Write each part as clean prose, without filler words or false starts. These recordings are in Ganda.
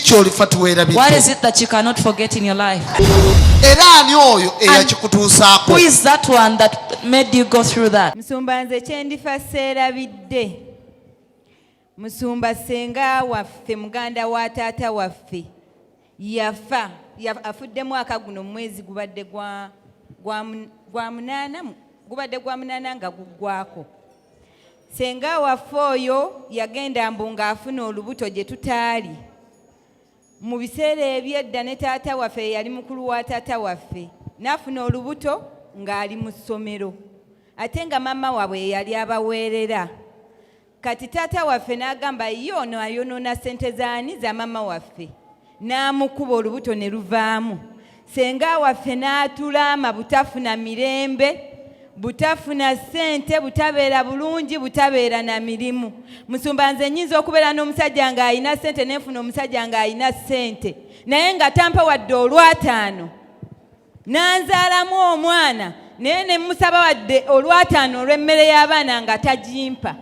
ky'olifa tuweerabidde? What is it that you cannot forget in your life? Era ani oyo eyakikutuusaako? Who is that one that made you go through that? Musumba nze kyendifa seerabidde. Musumba ssenga waffe muganda wa taata waffe yafa afudde mwaka guno mwezi gubadde gwa munaana nga guggwako. Ssenga waffe oyo yagenda mbu ng'afuna olubuto gye tutaali. Mu biseera ebyedda ne taata waffe yali mukulu wa taata waffe n'afuna olubuto ng'ali mu ssomero ate nga mama waabwe yali abaweerera. Kati taata waffe n'agamba ye ono ayonoona ssente zaani za mama waffe n'amukuba olubuto ne luvaamu. Ssenga waffe n'atulaama butafuna mirembe, butafuna ssente, butabeera bulungi, butabeera na mirimu. Musumba nze nnyinza okubeera n'omusajja ng'ayina ssente n'enfuna omusajja ng'ayina ssente naye nga tampa wadde olwataano n'anzaalamu omwana naye ne musaba wadde olwataano olw'emmere y'abaana nga tagimpa.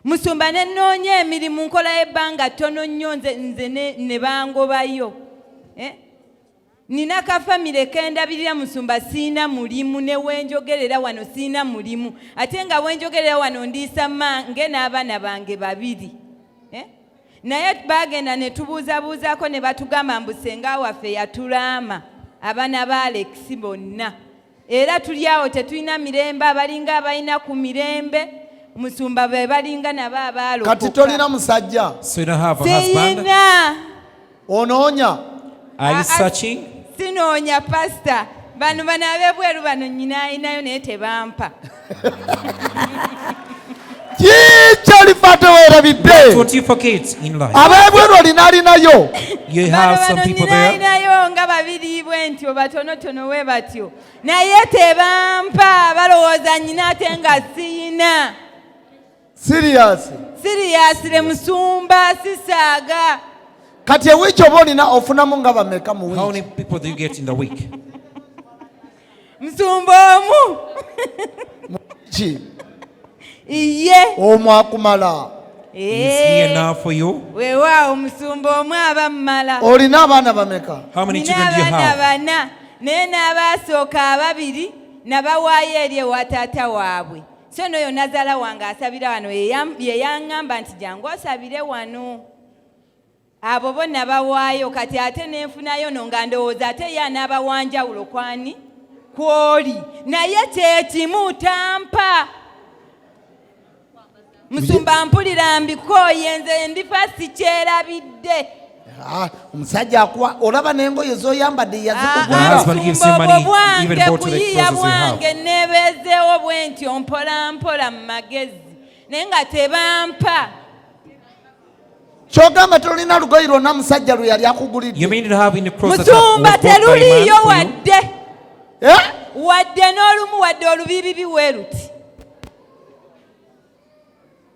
Musumba ne nnoonya emirimu nkola y'ebbanga ttono nnyo nze ne bangobayo. Nina kafamire kendabirira Musumba siina mulimu ne wenjogerera wano siina mulimu ate nga wenjogerera wano ndiisa mange n'abaana bange babiri. Naye bagenda ne tubuuzabuuzaako ne batugamba mbu ssenga waffe yatulaama abaana ba Alex bonna era tuli awo tetulina mirembe abalinga abalina ku mirembe. Musumba be balinga nabo abaalokoka. Kati tolina musajja? So you don't have a husband? Onoonya? Are you searching? Sinoonya pastor. Bano ab'ebweru bano nnyina ayinayo naye tebampa. Kikyolifa teweerabidde? That's what you forget in life. Ab'ebweru alinayo? You have some people there. Ayinayo nga babiri bwe ntyo batonotono we batyo naye tebampa balowooza nnyina ate nga siyina. Seriously Musumba sisaaga. Kati ewiiki oba olina ofunamu nga bameka mu wiiki? How many people do you get in the week? Musumba omu. Ki? Iye. Omu akumala. Is he enough for you? Weewaawo Musumba omu aba mmala. Olina abaana bameka? How many children do you Nina have? abaana bana naye n'abaasooka ababiri nabawaayo eri ewa taata waabwe. So n'oyo nazaala wange asabira wano ye yaŋŋamba nti jangu osabire wano. Abo bonna bawaayo kati ate nenfunayo no nga ndowooza ate ye anaabawanjawulo kwani kwoli naye kyekimu tampa. Musumba mpulira mbikooye nze ndifa sikyerabidde. Omusajja akuwa olaba n'engoye z'oyambadde yazikugulira. Kuyiya bwange neebeezeewo bwe ntyo mpola mpola mu magezi naye nga tebampa. Kyogamba tolina lugoye lwonna musajja lwe yali akugulidde? Musumba teruliyo wadde wadde n'olumu wadde olubibi biwe luti.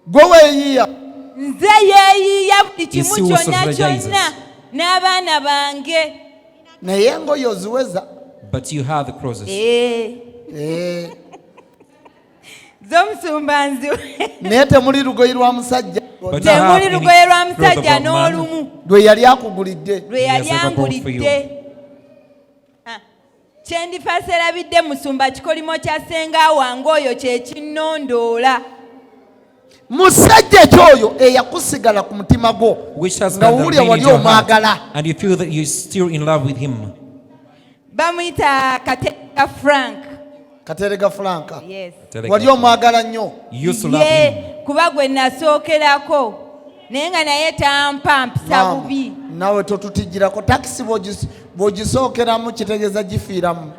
Gwe weeyiya? Nze yeeyiya buli kimu kyonna kyonna n'abaana bange. Naye engoye oziweza? But you have the clothes. Z'omusumba nziwe. Naye temuli lugoye lwa musajja? Temuli lugoye lwa musajja n'olumu lwe yali akugulidde? lwe yali angulidde. Kyendifa serabidde Musumba kikolimo kya ssenga wange oyo kye kinnondoola. Musajja kyoyo eyakusigala ku mutima gwo nga wulya wali omwagala. And you feel that you're still in love with him. Bamuyita Katerega Frank. Katerega Franka? Yes. Wali omwagala nnyo? Kuba gwe nasookerako naye nga naye tampa mpisa bubi. Nawe totutijjirako takisi bw'ogisookeramu kitegeeza gifiiramu.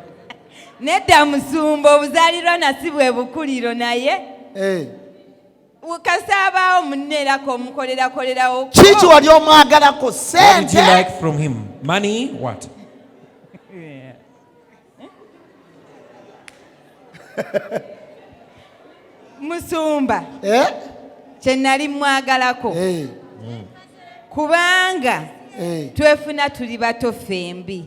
Nedda Musumba obuzaalirwa nasi bwe bukuliro naye kasaabaawo munneerako omukolerakolerawo. Kiki wali omwagalako? Sente? What did you like from him? Money? What? Musumba kye nali mwagalako kubanga twefuna tuli bato fembi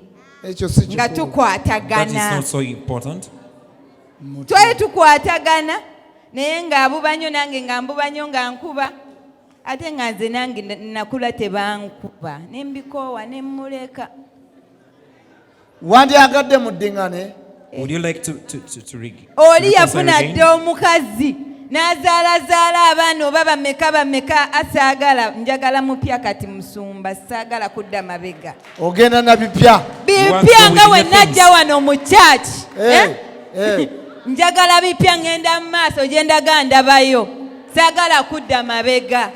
nga tukwatagana. Twali tukwatagana naye ng'abubanyo nange nga mbubanyo nga nkuba ate nga nze nange nakula tebankuba ne mbikoowa ne mmuleka. Wandyagadde muddingane? Would you like to oli yafuna dde omukazi n'azaalazaala abaana oba bameka asaagala njagala mupya kati Musumba saagala kudda mabega. Ogenda na bipya nga we najja wano mu church. Njagala bipya ngenda mu maaso gye ndaga ndabayo saagala kudda mabega.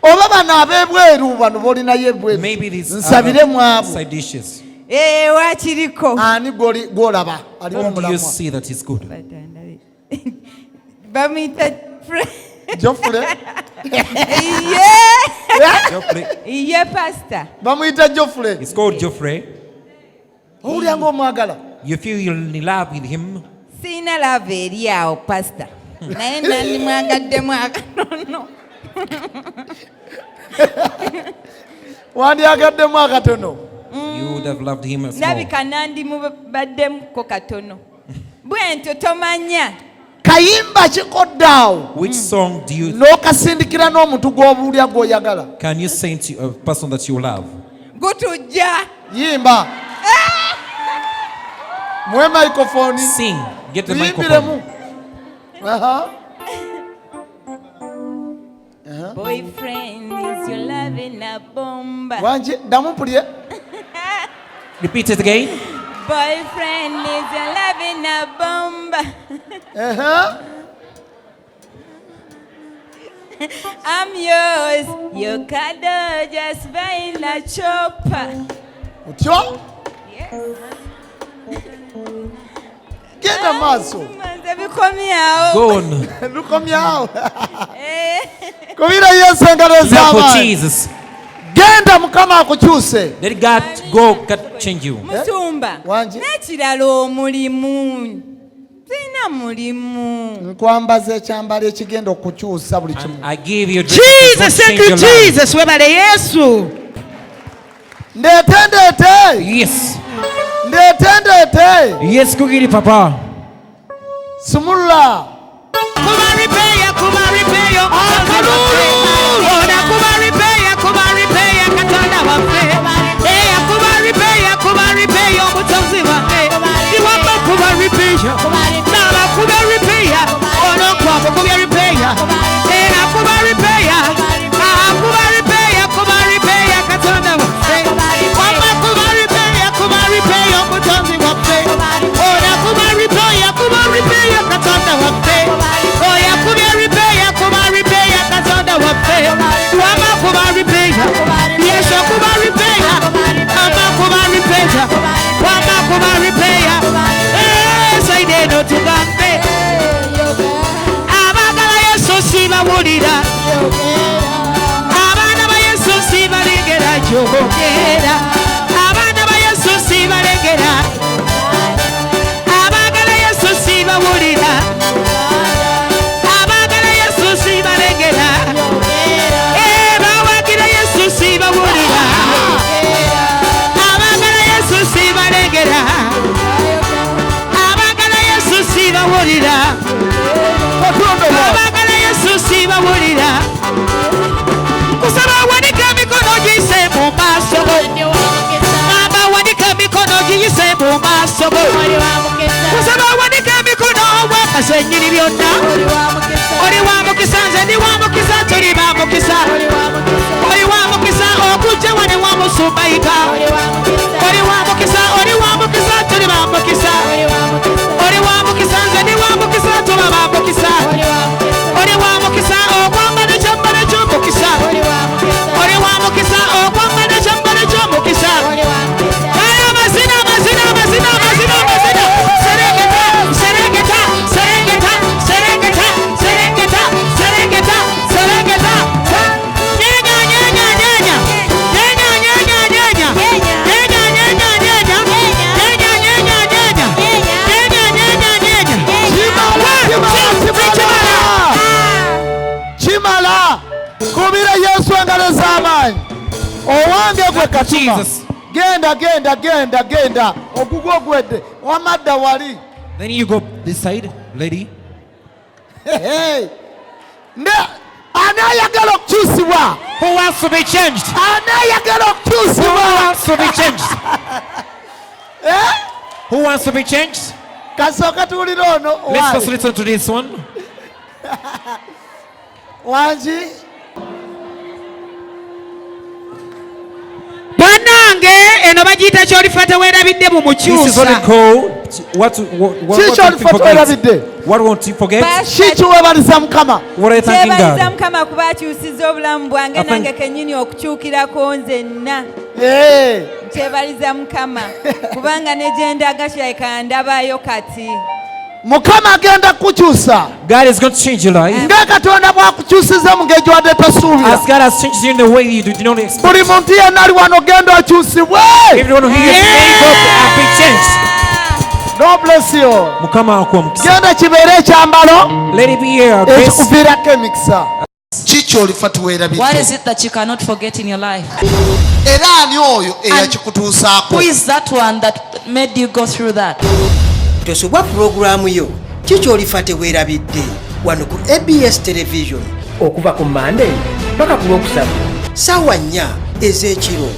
Oba bano ab'ebweru bano b'olinayo ebweru nsabire mu abo. Wakiriko ani gw'olaba aliwo omulamwa? Bamuyita Geoffrey? Ye pastor. Bamuyita Geoffrey? It's called Geoffrey. Owulira ng'omwagala? You feel you're in love with him? Siina love eri awo pastor. Naye nandimwagaddemu akatono. Wandyagaddemu akatono? You would have loved him as well. Ndabika nandimubaddemuko katono. Bwentyo tomanya. Kayimba kikodde. Which song do you n'okasindikira n'omuntu gw'obuulya gw'oyagala? can you sing to a person that you love? Gutujja. Yimba. Mwe microphone. Sing. Get the microphone. Boyfriend is your loving a bomba. Wanji damu mpulye. Repeat it again. Boyfriend is your loving a bomba. I'm yours. Your cuddle just buying a chopper. Utyo? Yes. Genda maaso. Go on. Lukomyawo. Kubira Yesu engalo Clap for z'amaanyi. Jesus. Genda Mukama akukyuse. Let God God change you. Musumba. Wanji. N'ekirala omulimu. Sina mulimu. Nkwambaza ekyambalo ekigenda okukyusa buli kimu. I give you Jesus, thank you Jesus. Webale Yesu. Ndeete. Yes. Ndeete. Yes, kugiri papa. Sumula. Kumaripeya. Oda kumaripeya katonda waffe. Eya kumaripeya omutonzi waffe. Iwamba kumaripeya. Naba kumaripeya. Olokwamu kumaripeya. Eya kumaripeya katonda waffe. Wamba kumaripeya omutonzi waffe. Oda kumaripeya katonda waffe. Oya kumaripeya katonda waffe. Wamba kumaripeya. Yesu kumaripeya. Wamba kumaripeya. Wamba kumaripeya. Saide no tugambe. Abagala Yesu sibawulira. Abaana ba Yesu sibalengera gyogera. Abaana ba Yesu sibalengera. Abagala Yesu sibawulira. Abagala Yesu sibalengera. Bawagira Yesu sibawulira. Abagala Yesu sibalengera. Abagala Yesu sibawulira. Abagala Yesu sibawulira. Kusaba wanika mikono giyise mu maaso. Aba wanika mikono giyise mu maaso. Kusaba wanika mikono wakaze nnyini byonna. Oli wa mukisa nze ndi wa mukisa tuli ba mukisa. Oli wa mukisa okujja wane wa musumbayika. Oli wa mukisa tuli ba mukisa. Oli wa mukisa nze ndi wa mukisa tuba ba mukisa. Oli wa mukisa okwambala ekyambalo ky'omukisa. Oli wa mukisa okwambala ekyambalo ky'omukisa. Kale amazina. Serengeta. Chimala. Kubira Yesu engalo z'amaanyi. Owange gwe Katuma. Genda. Ogugwo gwedde. Wamadda wali. Then you go this side, lady. Hey. Ani ayagala okukyusibwa? Who wants to be changed? Ani ayagala Who okukyusibwa? wants to be changed? Who wants to be changed? Kasooka tuwulire ono. Let's just listen to this one. Wangi. Bannange eno bagiyita ky'olifa teweerabidde mu This is what mukyusa. we call what won't you forget? What won't you forget? Kikiwebaliza Mukama. What are you thanking kyebaliza God? Mukama kuba akyusizza obulamu bwange Amen. nange kennyini okukyukirako nzenna. Kyebaliza Mukama kubanga ne gye ndaga kyeka ndabayo kati. Mukama agenda kukyusa. God is going to change your life. Nga Katonda bw'akukyusiza mu ngeri gy'wadde tosuubira. As God has changed you in the way you did not expect. Buli muntu yenna ali wano genda okyusibwe. Everyone who hears may go and be changed. God bless you. Mukama akwamukisa. Genda kibeere ekyambalo Let it be here. Grace. ekikuviirako emikisa. Kiki olifa What tuweerabidde? is it that you cannot forget in your life? Era ani oyo eyakikutuusaako? Who is that one that made you go through that? Tosobwa pulogulaamu yo kiki olifa teweerabidde wano ku ABS television okuva ku Monday paka ku Lwokusatu ssaawa 4 ez'ekiro.